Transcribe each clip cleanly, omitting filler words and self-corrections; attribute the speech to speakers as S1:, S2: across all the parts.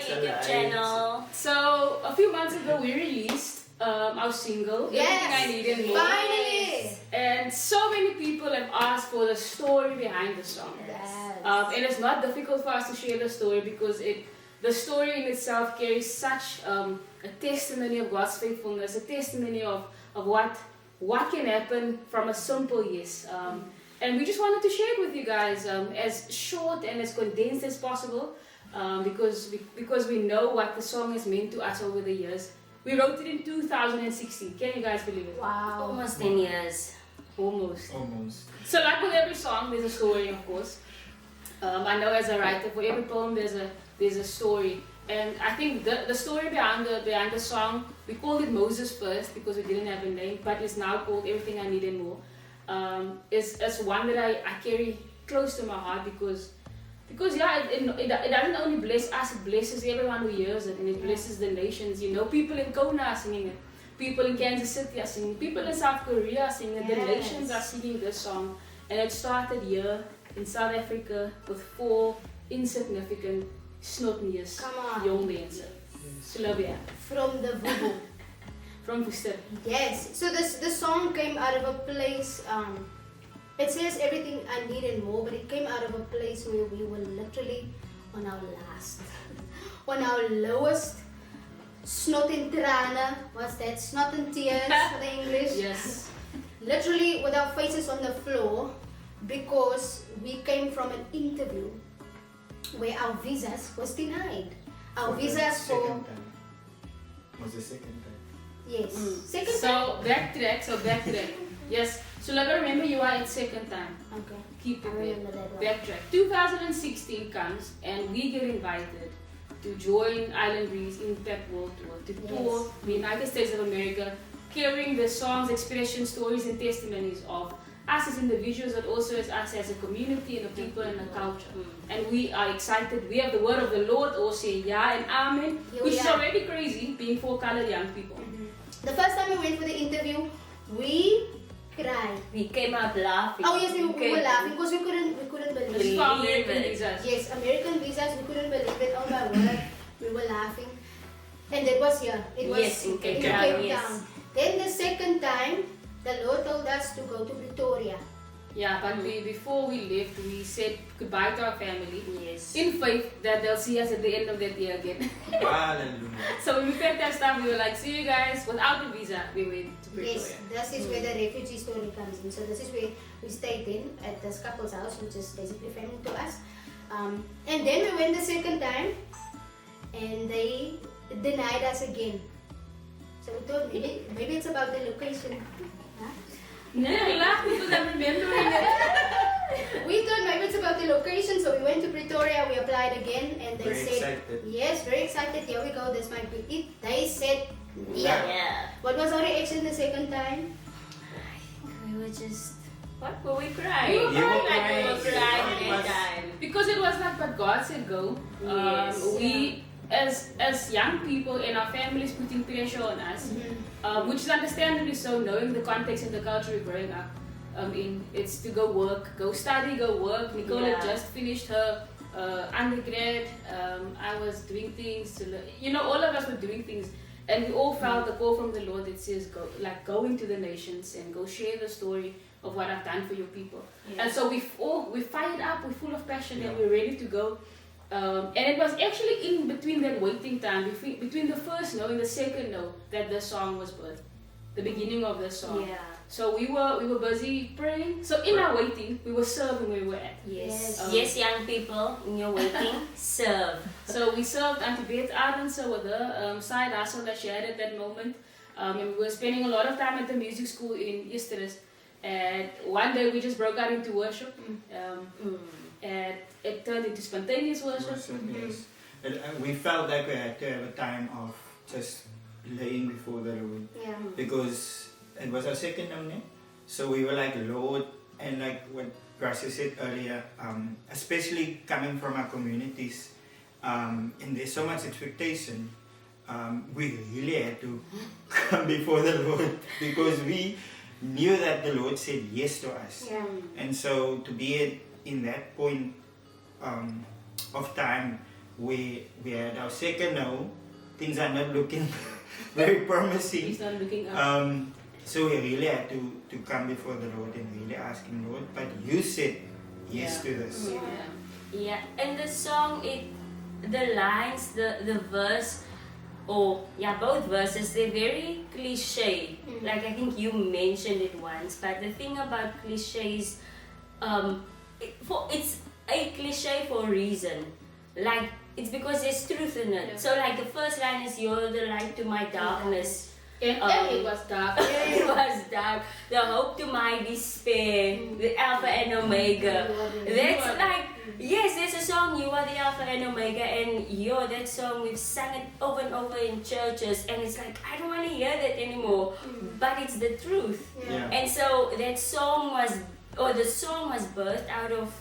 S1: YouTube channel.
S2: So a few months ago we released our single, Everything I Need and More.
S3: Finally!
S2: And so many people have asked for the story behind the song.
S3: Yes.
S2: And it's not difficult for us to share the story because the story in itself carries such a testimony of God's faithfulness, a testimony of what can happen from a simple yes. And we just wanted to share it with you guys as short and as condensed as possible because we know what the song has meant to us over the years. We wrote it in 2016. Can you guys believe it?
S3: Wow.
S1: Almost 10 years.
S2: Almost.
S4: Almost.
S2: So like with every song, there's a story, of course. I know as a writer, for every poem there's a story. And I think the story behind the song, we called it Moses first because we didn't have a name, but it's now called Everything I Need and More. It's one that I carry close to my heart because yeah, it doesn't only bless us, it blesses everyone who hears it, and it blesses the nations. You know, people in Kona are singing it, people in Kansas City are singing it, people in South Korea are singing it, the nations are singing this song. And it started here in South Africa with 4 insignificant snotneus young men. Slovenia.
S3: From the Vubu.
S2: From Worcester.
S3: Yes. So the song came out of a place, it says everything I need and more, but it came out of a place where we were literally on our last, on our lowest. Snot in trana, what's that? Snot in tears for the English.
S2: Yes.
S3: Literally with our faces on the floor because we came from an interview where our visas was denied. Our visas for...
S4: Was the second time.
S3: Yes. Second time?
S2: So backtrack. Yes. So like I remember you are in second time.
S3: Okay.
S2: Keep
S3: I
S2: it there.
S3: remember that one.
S2: Backtrack. 2016 comes and we get invited to join Island Breeze Impact World Tour to tour the United States of America, carrying the songs, expressions, stories, and testimonies of us as individuals, but also as us as a community and a people and a culture. And we are excited. We have the word of the Lord, all say yeah and amen, which is already crazy, being 4 colored young people.
S3: The first time we went for the interview, we cried.
S1: We came out laughing.
S3: Oh yes, we were laughing because we couldn't believe
S2: This is
S3: it.
S2: for American visas.
S3: Yes, American visas, we couldn't believe it. Oh my word, we were laughing. And that was here. It was
S1: Yes, in Cape Town,
S3: Cape
S1: yes.
S3: Town. Then the second time, the Lord told us to go to Pretoria.
S2: Yeah, but before we left, we said goodbye to our family.
S1: Yes.
S2: In faith that they'll see us at the end of that year again.
S4: Hallelujah.
S2: So when we packed our stuff, we were like, see you guys. Without a visa, we went to Pretoria.
S3: Yes, this is where the refugee story comes in. So this is where we stayed in at this couple's house, which is basically family to us. And then we went the second time, and they denied us again. So we thought maybe it's about the location. Huh?
S2: No, I laugh because I'm remembering it.
S3: We thought maybe it's about the location, so we went to Pretoria, we applied again, and they
S4: Very
S3: said,
S4: excited.
S3: yes, very excited, here we go, this might be it. They said, yeah.
S1: Yeah.
S3: What was our reaction the second time?
S1: We were just... What were we crying?
S2: We were
S4: You were
S2: crying,
S4: crying.
S2: we were crying
S4: It
S2: that
S4: was-
S2: time. Because it was like, but God said go.
S1: Yes.
S2: We, as young people and our families putting pressure on us, which is understandably so, knowing the context and the culture we're growing up in. It's to go work, go study, go work. Nicole had just finished her undergrad. I was doing things to learn. You know, all of us were doing things. And we all felt the call from the Lord that says, go into the nations and go share the story of what I've done for your people. And so we fired up, we're full of passion, and we're ready to go. And it was actually in between that waiting time, between the first no and the second no, that the song was birthed. The beginning of the song.
S1: Yeah.
S2: So we were busy praying. So in our waiting, we were serving where we were at.
S1: Yes. Yes, young people, in your waiting, serve.
S2: So we served Auntie Beth Ardenser with her side hustle that she had at that moment. And we were spending a lot of time at the music school in Easteris. And one day we just broke out into worship. And it turned into spontaneous worship.
S4: Yes. And we felt like we had to have a time of just laying before the Lord.
S3: Yeah.
S4: Because it was our second name. So we were like, Lord, and like what Gracia said earlier, especially coming from our communities, and there's so much expectation, we really had to come before the Lord because we knew that the Lord said yes to us.
S3: Yeah.
S4: And so to be in that point of time we had our second no. Things are not looking very promising.
S2: He's not looking up.
S4: So we really had to come before the Lord and really ask Him, Lord, but you said yes to this.
S2: Yeah.
S1: Yeah, and the song, the lines, the verse, or yeah, both verses, they're very cliche. Like I think you mentioned it once, but the thing about cliches, it's a cliche for a reason. Like it's because there's truth in it.
S2: Yeah.
S1: So like the first line is "You're the light to my darkness."
S2: And it was dark.
S1: It was dark. The hope to my despair. The Alpha and Omega. That's like, yes, there's a song, You Are the Alpha and Omega, and that song, we've sung it over and over in churches, and it's like, I don't want to hear that anymore. But it's the truth.
S4: Yeah.
S1: And so the song was birthed out of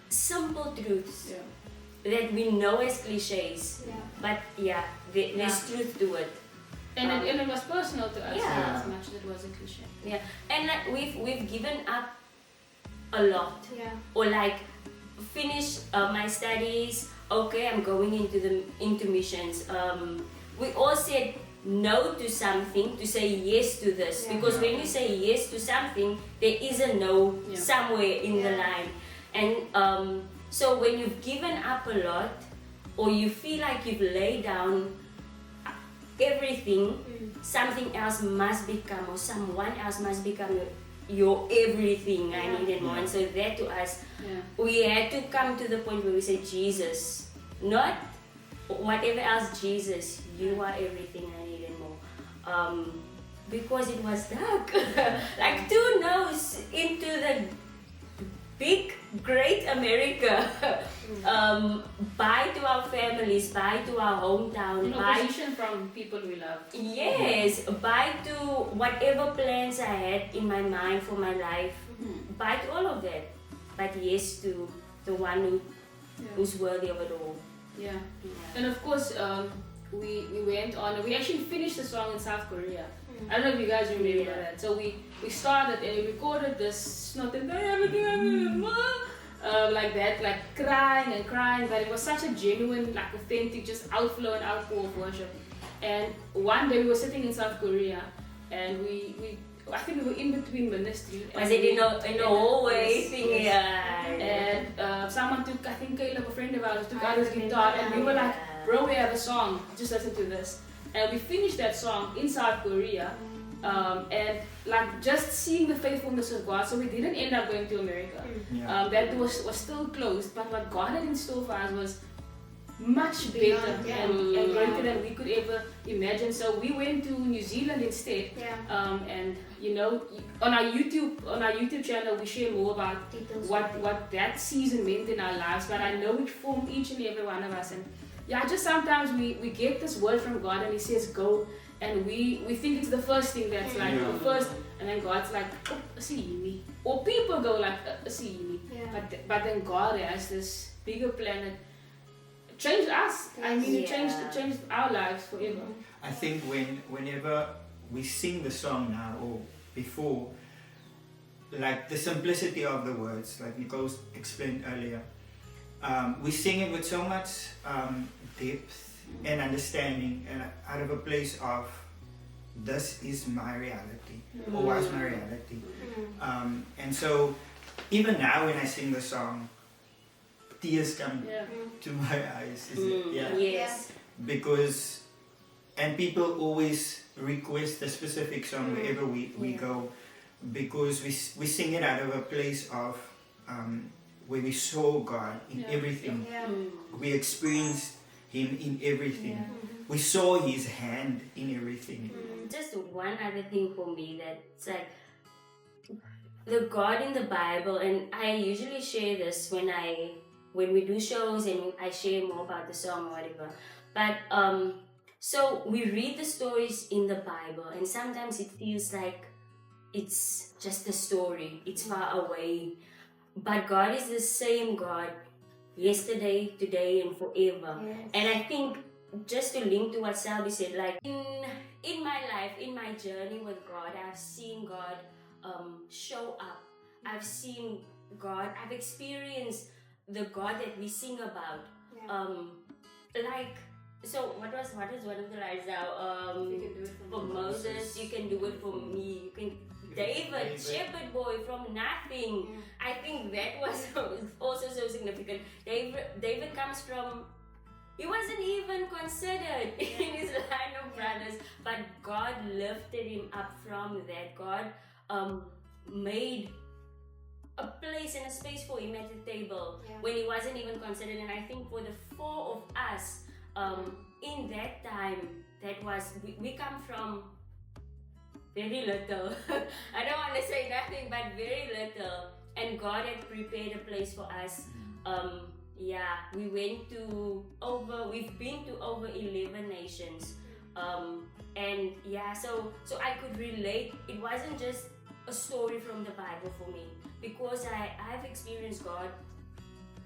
S1: simple truths
S2: Yeah.
S1: that we know as cliches.
S3: Yeah.
S1: But yeah, there's truth to it.
S2: And it was personal to us
S1: Yeah.
S2: as much as it was a cliche.
S1: Yeah, and like we've given up a lot,
S3: Yeah.
S1: or like finish my studies. Okay, I'm going into missions. We all said no to something to say yes to this,
S3: Yeah.
S1: because when you say yes to something, there is a no
S2: Yeah.
S1: somewhere in the
S3: Yeah.
S1: line, and so when you've given up a lot, or you feel like you've laid down everything, something else must become, or someone else must become your everything. I need and more. And so that to us,
S2: Yeah.
S1: we had to come to the point where we say, Jesus, not whatever else, Jesus, you are everything I need and more. Because it was dark. Like 2 no's into the big, great America. Bye to our families, bye to our hometown,
S2: In
S1: bye
S2: opposition from people we love.
S1: Yes, bye to whatever plans I had in my mind for my life. Bye to all of that. But yes to the one who's worthy of it all.
S2: Yeah.
S1: Yeah.
S2: And of course, we went on. We actually finished the song in South Korea. I don't know if you guys remember
S1: Yeah.
S2: that. So we started and we recorded this not like that, like crying and crying, but it was such a genuine, like authentic, just outflow and outpour of worship. And one day we were sitting in South Korea, and I think we were in between ministry.
S1: Was it in a hallway thing? Yeah.
S2: And someone took, I think Caleb, a friend of ours, took out his guitar, and we were like, bro, we have a song, just listen to this. And we finished that song in South Korea, and like just seeing the faithfulness of God. So we didn't end up going to America.
S4: Yeah.
S2: That was still closed, but what God had in store for us was much better
S3: Beyond, yeah.
S2: and greater than we could ever imagine. So we went to New Zealand instead.
S3: Yeah.
S2: And you know, on our YouTube channel, we share more about
S3: Details.
S2: what that season meant in our lives. But I know it formed each and every one of us. And yeah, just sometimes we get this word from God, and He says go, and we think it's the first thing that's like
S4: Yeah.
S2: the first, and then God's like, oh, see me, or people go like, see me.
S3: Yeah.
S2: But then God has this bigger plan that changed us. I mean, it
S1: Yeah.
S2: changed our lives forever.
S4: I think whenever we sing the song now or before, like the simplicity of the words, like Nicole explained earlier, we sing it with so much depth and understanding, and out of a place of this is my reality, or was my reality. And so even now when I sing the song, tears come
S2: Yeah.
S4: to my eyes. Yeah.
S1: Yes.
S4: Because and people always request a specific song wherever we
S1: Yeah.
S4: go, because we sing it out of a place of where we saw God in
S2: Yeah.
S4: everything.
S3: Yeah.
S4: We experienced Him in everything. We saw His hand in everything.
S1: Just one other thing for me, that's like the God in the Bible, and I usually share this when we do shows and I share more about the song or whatever. But so we read the stories in the Bible, and sometimes it feels like it's just a story, it's far away. But God is the same God yesterday, today, and forever.
S3: Yes.
S1: And I think, just to link to what Selby said, like in my life, in my journey with God, I've seen God show up. I've seen God, I've experienced the God that we sing about.
S3: Yeah.
S1: like, so what was one of the lines now?
S2: You can do it
S1: For Moses, you can do it for me. You can. David, shepherd boy from nothing. I think that was also so significant. David comes from. He wasn't even considered in his line of brothers, but God lifted him up from that. God made a place and a space for him at the table when he wasn't even considered. And I think for the four of us in that time, that was we come from very little. I don't want to say nothing, but very little. And God had prepared a place for us. We've been to over 11 nations. So I could relate. It wasn't just a story from the Bible for me, because I've experienced God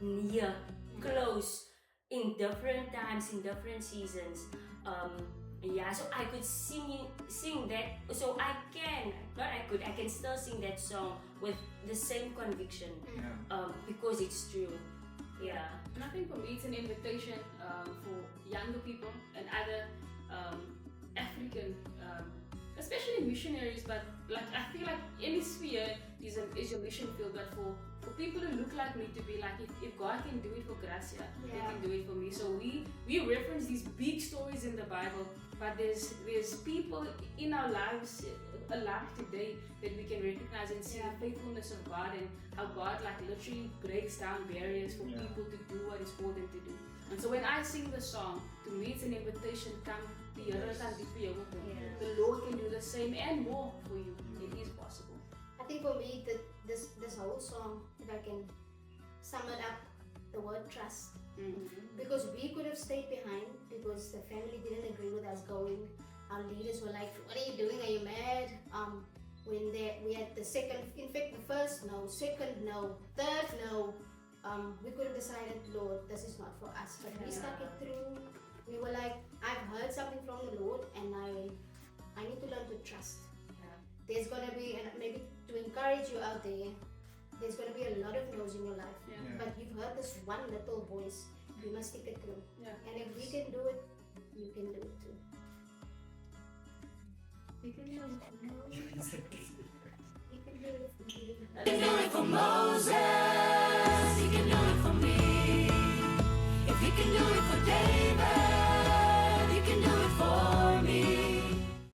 S1: near, close, in different times, in different seasons. So I could sing that. So I can still sing that song with the same conviction, because it's true. Yeah.
S2: And I think for me it's an invitation for younger people and other African, especially missionaries, but like I feel like any sphere is your mission field, but for people who look like me to be like, if God can do it for Gracia, He can do it for me. So we reference these big stories in the Bible, but there's people in our lives alive today that we can recognize and see the faithfulness of God, and how God like literally breaks down barriers for people to do what He's called them to do. And so when I sing the song, to me it's an invitation, come the Lord can do the same and more for you. It is possible.
S3: I think for me, this whole song, if I can sum it up, the word trust. Because we could have stayed behind because the family didn't agree with us going. Our leaders were like, "What are you doing? Are you mad?" When we had the second, in fact, the first no, second no, third no. We could have decided, Lord, this is not for us. But we stuck it through. We were like, I've heard something from the Lord, and I need to learn to trust. There's gonna be, and maybe to encourage you out there, there's gonna be a lot of no's in your life. But you've heard this one little voice. You must stick it through. And if we can do it, you can do it too. You can do it. You can do it.
S5: Do it for Moses.